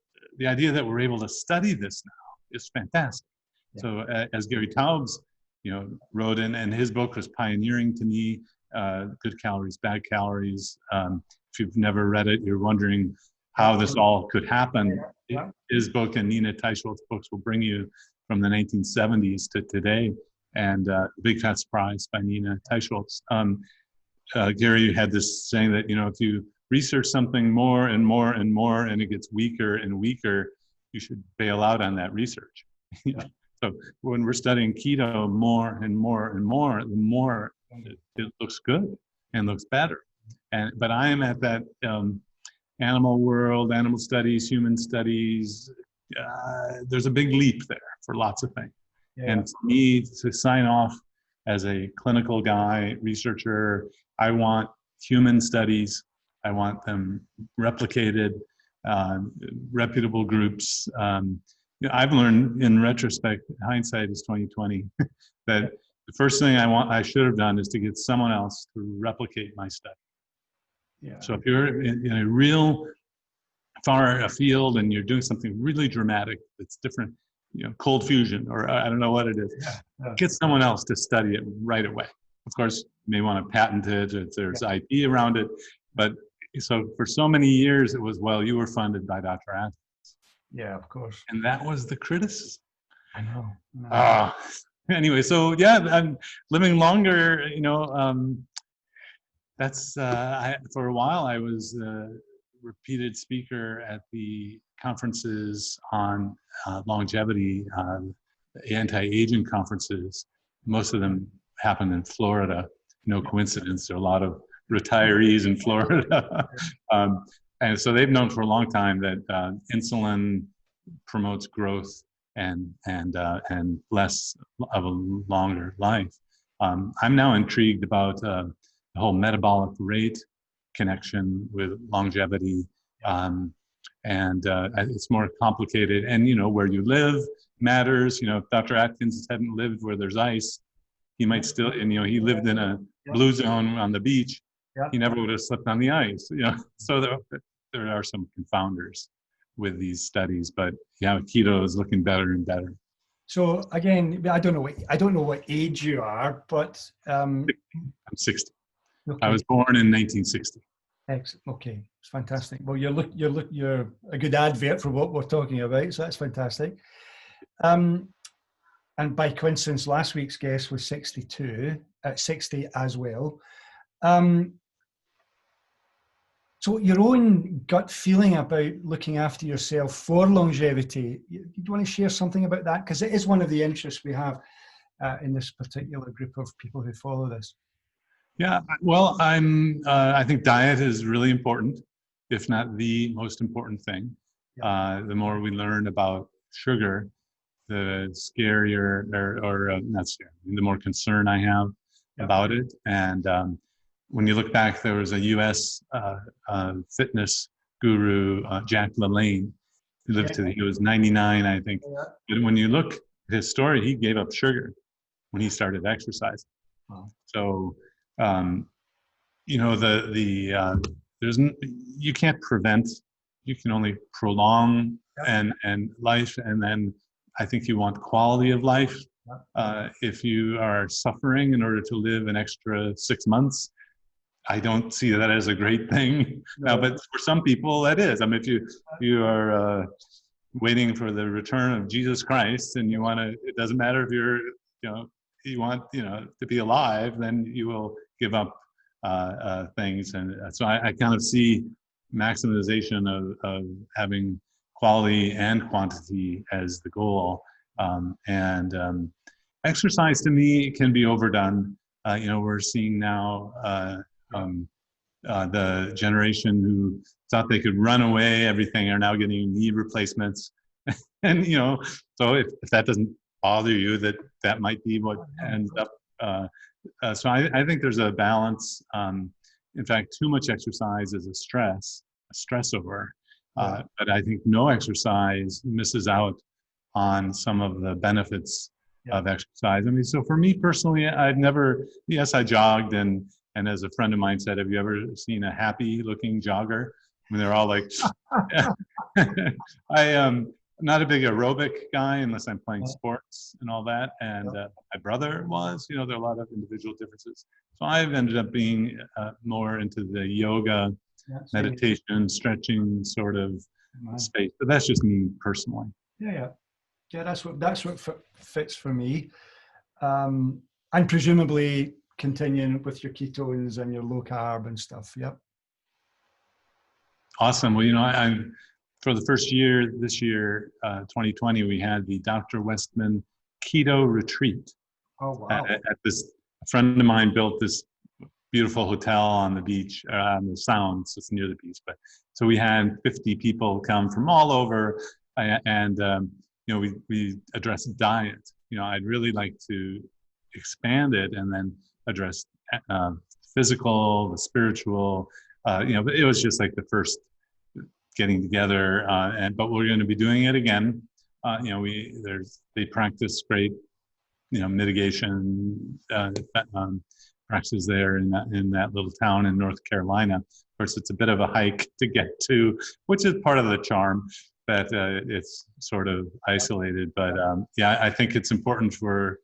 idea that we're able to study this now is fantastic. Yeah. So as Gary Taubes, wrote in, and his book was pioneering to me, Good Calories, Bad Calories. If you've never read it, you're wondering how this all could happen. Yeah. His book and Nina Teicholz's books will bring you from the 1970s to today. And Big Fat Surprise by Nina Teicholz. Gary had this saying that, if you research something more and more and more and it gets weaker and weaker, you should bail out on that research. So when we're studying keto more and more and more, the more it looks good and looks better. But I am at that animal world, animal studies, human studies. There's a big leap there for lots of things. Yeah. And for me to sign off as a clinical guy, researcher, I want human studies. I want them replicated, reputable groups. I've learned in retrospect, hindsight is 20/20, that the first thing I should have done is to get someone else to replicate my study. Yeah. So if you're in a real far afield and you're doing something really dramatic that's different, cold fusion, or I don't know what it is, get someone else to study it right away. Of course, you may want to patent it if there's IP around it, but so for so many years it was, well, you were funded by Dr. Atkins. Yeah, of course. And that was the criticism. I know. Anyway, so yeah, I'm living longer, that's, for a while I was a repeated speaker at the conferences on longevity, anti-aging conferences. Most of them happened in Florida. No coincidence, there are a lot of retirees in Florida. And so they've known for a long time that insulin promotes growth and less of a longer life. I'm now intrigued about the whole metabolic rate connection with longevity, and it's more complicated. And where you live matters. If Dr. Atkins hadn't lived where there's ice, he might still. And he lived in a blue zone on the beach. Yeah. He never would have slipped on the ice. So there are some confounders with these studies, but keto is looking better and better. So again, I don't know what age you are, but I'm 60. Okay. I was born in 1960. Excellent. Okay, it's fantastic. Well, you're a good advert for what we're talking about, so that's fantastic. And by coincidence, last week's guest was 60 as well. So your own gut feeling about looking after yourself for longevity, do you want to share something about that? Because it is one of the interests we have in this particular group of people who follow this. Yeah, well, I think diet is really important, if not the most important thing. Yeah. The more we learn about sugar, the scarier, or not scary, the more concern I have about it. And when you look back, there was a U.S. Fitness guru, Jack LaLanne, who lived he was 99, I think. Yeah. But when you look at his story, he gave up sugar when he started exercising. Wow. So, you can't prevent, you can only prolong and life. And then I think you want quality of life. If you are suffering in order to live an extra 6 months, I don't see that as a great thing. No. But for some people that is. I mean, if you are waiting for the return of Jesus Christ and it doesn't matter if you want to be alive, then you will give up things. And so I kind of see maximization of having quality and quantity as the goal. Exercise to me can be overdone. We're seeing now the generation who thought they could run away everything are now getting knee replacements. And, so if that doesn't bother you, that might be what ends up. So I think there's a balance. In fact, too much exercise is a stressor. But I think no exercise misses out on some of the benefits of exercise. I mean, so for me personally, I jogged and And as a friend of mine said, have you ever seen a happy-looking jogger? I mean, they're all like, I'm not a big aerobic guy unless I'm playing sports and all that. And my brother was, there are a lot of individual differences. So I've ended up being more into the yoga, meditation, stretching sort of space. But that's just me personally. Yeah. That's what fits for me. And presumably continuing with your ketones and your low carb and stuff. Yep. Awesome. Well, I'm for the first year this year, 2020, we had the Dr. Westman Keto Retreat. Oh, wow. At this, a friend of mine built this beautiful hotel on the beach, on the Sounds. It's near the beach. But so we had 50 people come from all over, and we addressed diet. I'd really like to expand it and then address physical, the spiritual. But it was just like the first getting together, but we're going to be doing it again. They practice great, mitigation practices there in that little town in North Carolina. Of course, it's a bit of a hike to get to, which is part of the charm. That it's sort of isolated, but I think it's important for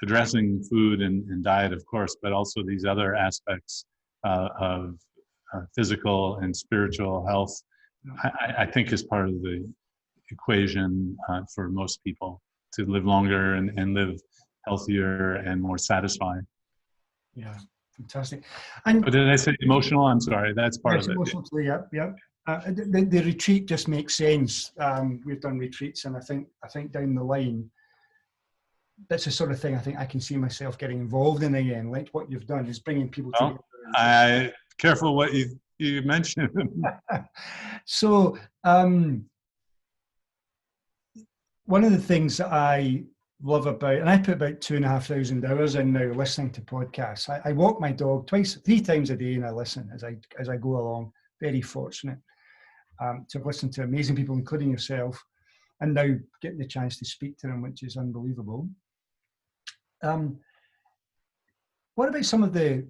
addressing food and diet, of course, but also these other aspects of physical and spiritual health. I think is part of the equation for most people to live longer and live healthier and more satisfied. Yeah, fantastic. But did I say emotional? I'm sorry, that's part of it. Emotional too, yeah. The retreat just makes sense. We've done retreats, and I think down the line, that's the sort of thing I think I can see myself getting involved in again. Like what you've done is bringing people together. Careful what you mentioned. So one of the things that I love about, and I put about 2,500 hours in now listening to podcasts. I walk my dog 3 times a day, and I listen as I go along. Very fortunate to have listened to amazing people, including yourself, and now getting the chance to speak to them, which is unbelievable. What about some of the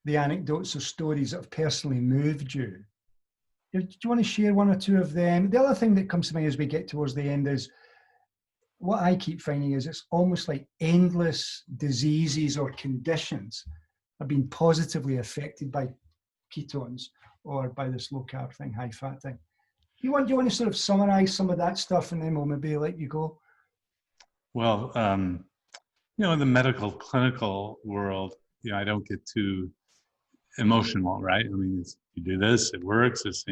anecdotes or stories that have personally moved you? Do you want to share one or two of them? The other thing that comes to mind as we get towards the end is what I keep finding is it's almost like endless diseases or conditions have been positively affected by ketones or by this low carb thing, high fat thing. Do you want to sort of summarize some of that stuff, and then we'll maybe let you go? Well, in the medical clinical world, I don't get too emotional, right? I mean, you do this, it works. It's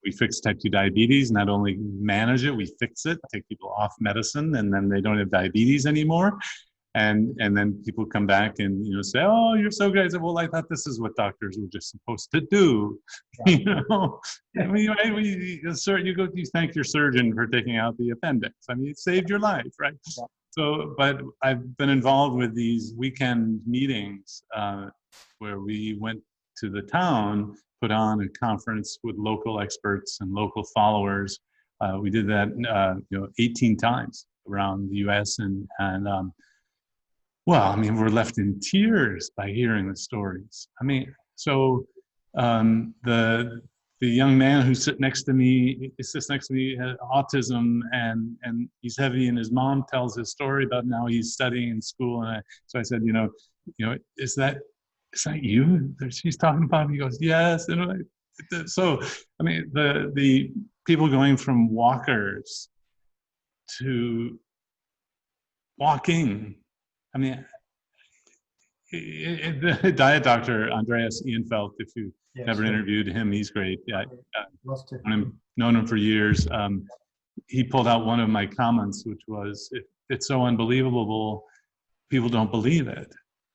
we fix type 2 diabetes. Not only manage it, we fix it. Take people off medicine, and then they don't have diabetes anymore. And then people come back and say, "Oh, you're so great." I said, "Well, I thought this is what doctors were just supposed to do." Yeah. I mean, you thank your surgeon for taking out the appendix. I mean, it saved your life, right? Yeah. So, but I've been involved with these weekend meetings where we went to the town, put on a conference with local experts and local followers. We did that, 18 times around the U.S. and well, I mean, we're left in tears by hearing the stories. I mean, so the young man who sits next to me has autism and he's heavy, and his mom tells his story about now he's studying in school. And so I said, is that you that she's talking about? And he goes, yes. And so, I mean, the people going from walkers to walking. I mean, the diet doctor, Andreas Ianfeld, if you never interviewed him, he's great. Yeah, known him for years. He pulled out one of my comments, which was, it's so unbelievable, people don't believe it.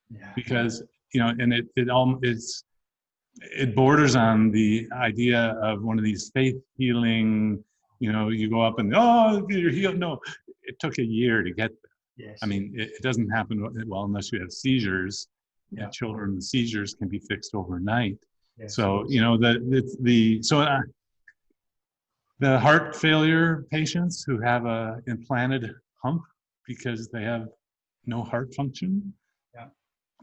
Yeah. Because, and it borders on the idea of one of these faith healing, you go up and, oh, you're healed. No, it took a year to get there. Yes. I mean, it doesn't happen well unless you have seizures. Yeah. Children with seizures can be fixed overnight. Yes. So the heart failure patients who have a implanted pump because they have no heart function,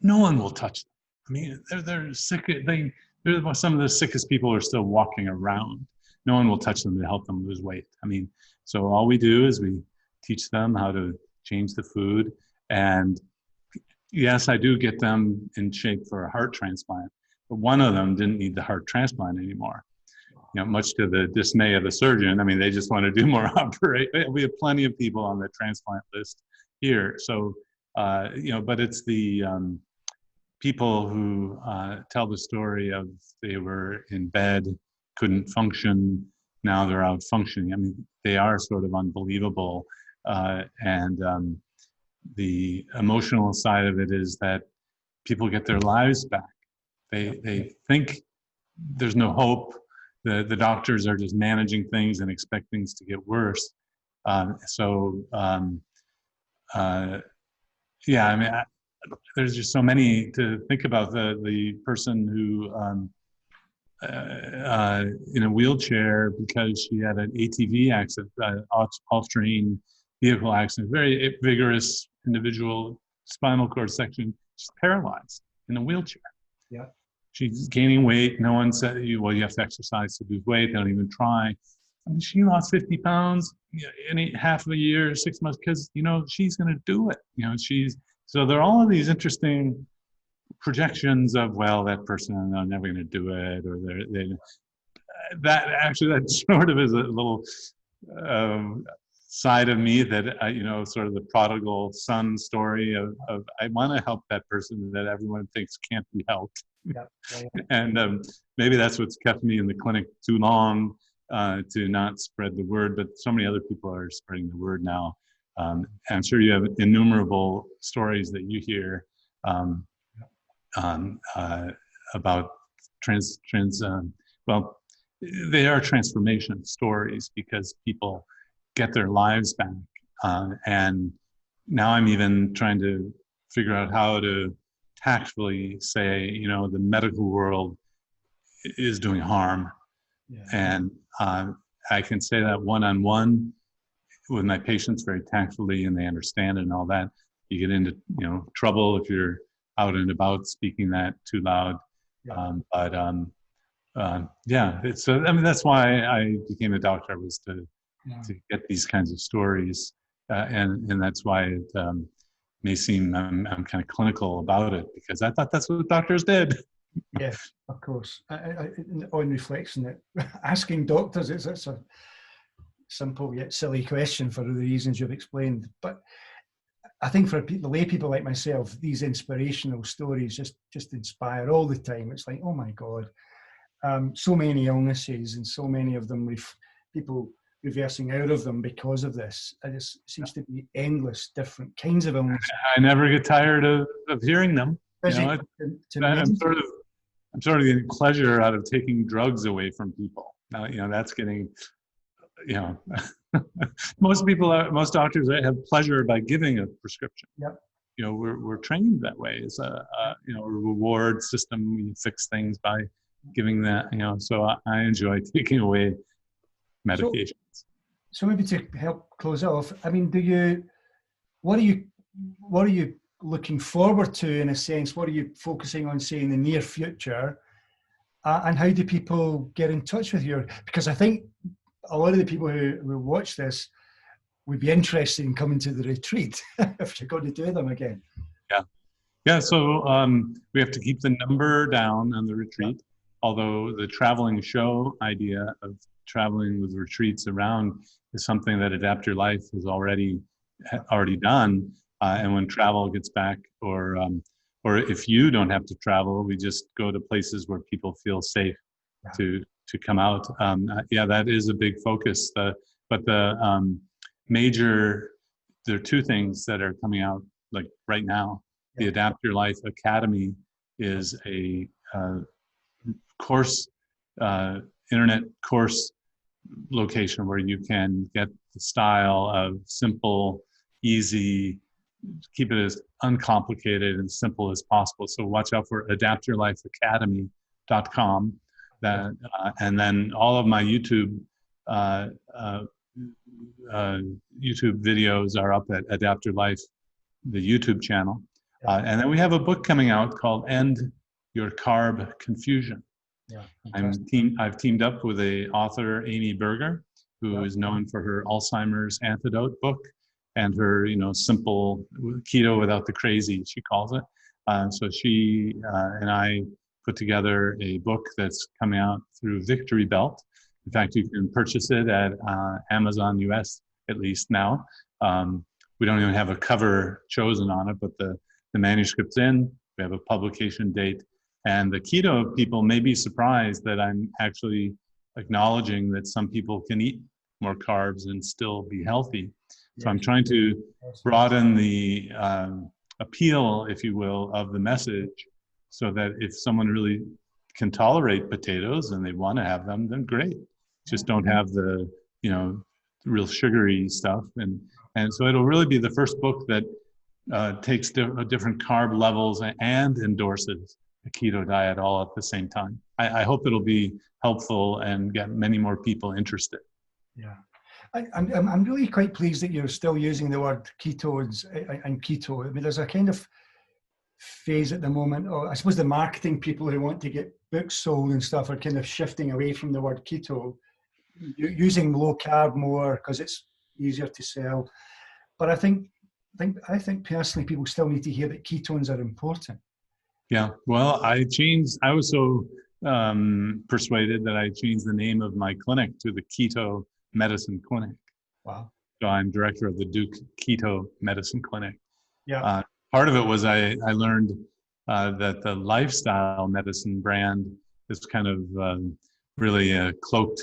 no one will touch them. I mean, they're sick. They're some of the sickest people are still walking around. No one will touch them to help them lose weight. I mean, so all we do is we teach them how to change the food. And yes, I do get them in shape for a heart transplant, but one of them didn't need the heart transplant anymore. You know, much to the dismay of the surgeon. I mean, they just want to do more operate. We have plenty of people on the transplant list here. So, you know, but it's the people who tell the story of they were in bed, couldn't function, now they're out functioning. I mean, they are sort of unbelievable. And the emotional side of it is that people get their lives back. They think there's no hope. The doctors are just managing things and expect things to get worse. Yeah, I mean, there's just so many to think about. The person who in a wheelchair because she had an ATV accident, all-terrain vehicle accident, very vigorous individual, spinal cord section, she's paralyzed in a wheelchair. Yeah. She's gaining weight. No one said, well, you have to exercise to lose weight. They don't even try. I mean, she lost 50 pounds in half of a year, 6 months, because, you know, she's going to do it. You know, so there are all of these interesting projections of, well, that person, they're never going to do it, or that sort of is a little side of me that, you know, sort of the prodigal son story of I want to help that person that everyone thinks can't be helped. Yeah. And maybe that's what's kept me in the clinic too long, to not spread the word, but so many other people are spreading the word now. I'm sure you have innumerable stories that you hear about well, they are transformation stories because people get their lives back. And now I'm even trying to figure out how to tactfully say, you know, the medical world is doing harm. Yeah. And I can say that one-on-one with my patients very tactfully, and they understand it and all that. You get into, you know, trouble if you're out and about speaking that too loud. Yeah. Yeah, it's I mean, that's why I became a doctor, was to get these kinds of stories, and that's why it may seem I'm kind of clinical about it, because I thought that's what doctors did. Yeah, of course. On reflection, asking doctors, it's a simple yet silly question for the reasons you've explained. But I think for the lay people like myself, these inspirational stories just inspire all the time. It's like, oh my God, so many illnesses and so many of them, people reversing out of them because of this. And it seems to be endless different kinds of illnesses. I never get tired of hearing them. You know, I'm sort of getting pleasure out of taking drugs away from people. Now, you know, that's getting, you know, most doctors have pleasure by giving a prescription. Yep. You know, we're trained that way. It's a you know, a reward system. We fix things by giving that, you know, so I enjoy taking away medications. So maybe to help close off, I mean, what are you looking forward to, in a sense? What are you focusing on, say, in the near future? And how do people get in touch with you? Because I think a lot of the people who watch this would be interested in coming to the retreat if you're going to do them again. Yeah. So we have to keep the number down on the retreat. Yeah. Although the traveling show idea of traveling with retreats around is something that Adapt Your Life has already done. And when travel gets back, or if you don't have to travel, we just go to places where people feel safe to come out. Yeah, that is a big focus. But there are two things that are coming out like right now. The Adapt Your Life Academy is a course, internet course location where you can get the style of simple, easy, keep it as uncomplicated and simple as possible. So watch out for adaptyourlifeacademy.com. That and then all of my YouTube videos are up at Adapt Your Life, the YouTube channel. And then we have a book coming out called End your carb confusion. Yeah, I've teamed up with a author, Amy Berger, who is known for her Alzheimer's antidote book and her, simple keto without the crazy, she calls it. So she and I put together a book that's coming out through Victory Belt. In fact, you can purchase it at Amazon US, at least now. We don't even have a cover chosen on it, but the manuscript's in. We have a publication date. And the keto people may be surprised that I'm actually acknowledging that some people can eat more carbs and still be healthy. So I'm trying to broaden the appeal, if you will, of the message, so that if someone really can tolerate potatoes and they want to have them, then great. Just don't have the, real sugary stuff. And so it'll really be the first book that takes different carb levels and endorses a keto diet all at the same time. I hope it'll be helpful and get many more people interested. Yeah. I'm really quite pleased that you're still using the word ketones and keto. I mean, there's a kind of phase at the moment, or I suppose the marketing people who want to get books sold and stuff are kind of shifting away from the word keto, using low carb more because it's easier to sell. But I think personally people still need to hear that ketones are important. Yeah, well, I was so persuaded that I changed the name of my clinic to the Keto Medicine Clinic. Wow. So I'm director of the Duke Keto Medicine Clinic. Yeah. Part of it was I learned that the lifestyle medicine brand is kind of really a cloaked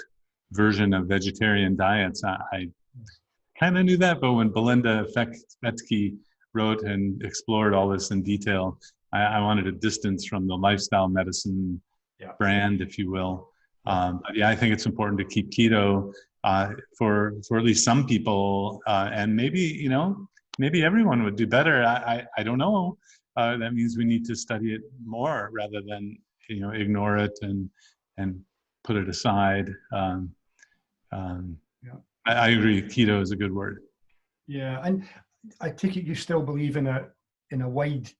version of vegetarian diets. I kind of knew that, but when Belinda Fetsky wrote and explored all this in detail, I wanted a distance from the lifestyle medicine brand, if you will. But yeah, I think it's important to keep keto for at least some people, and maybe maybe everyone would do better. I don't know. That means we need to study it more rather than ignore it and put it aside. I agree. Keto is a good word. Yeah, and I take it you still believe in a wide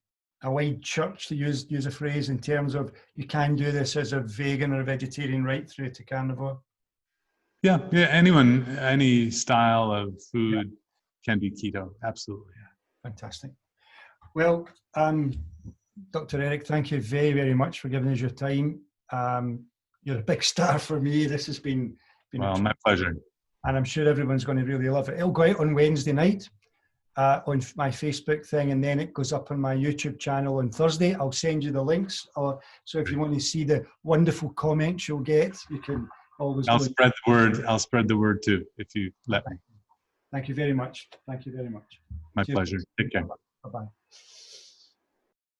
church, to use a phrase, in terms of you can do this as a vegan or a vegetarian right through to carnivore. Yeah. Any style of food can be keto. Absolutely. Fantastic. Well, Dr. Eric, thank you very, very much for giving us your time. You're a big star for me. This has been well, my pleasure. And I'm sure everyone's going to really love it. It'll go out on Wednesday night on my Facebook thing, and then it goes up on my YouTube channel on Thursday. I'll send you the links. So if you want to see the wonderful comments you'll get, you can always. I'll spread the word. I'll spread the word too, if you let me. Thank you very much. Thank you very much. My pleasure. Take care. Bye-bye.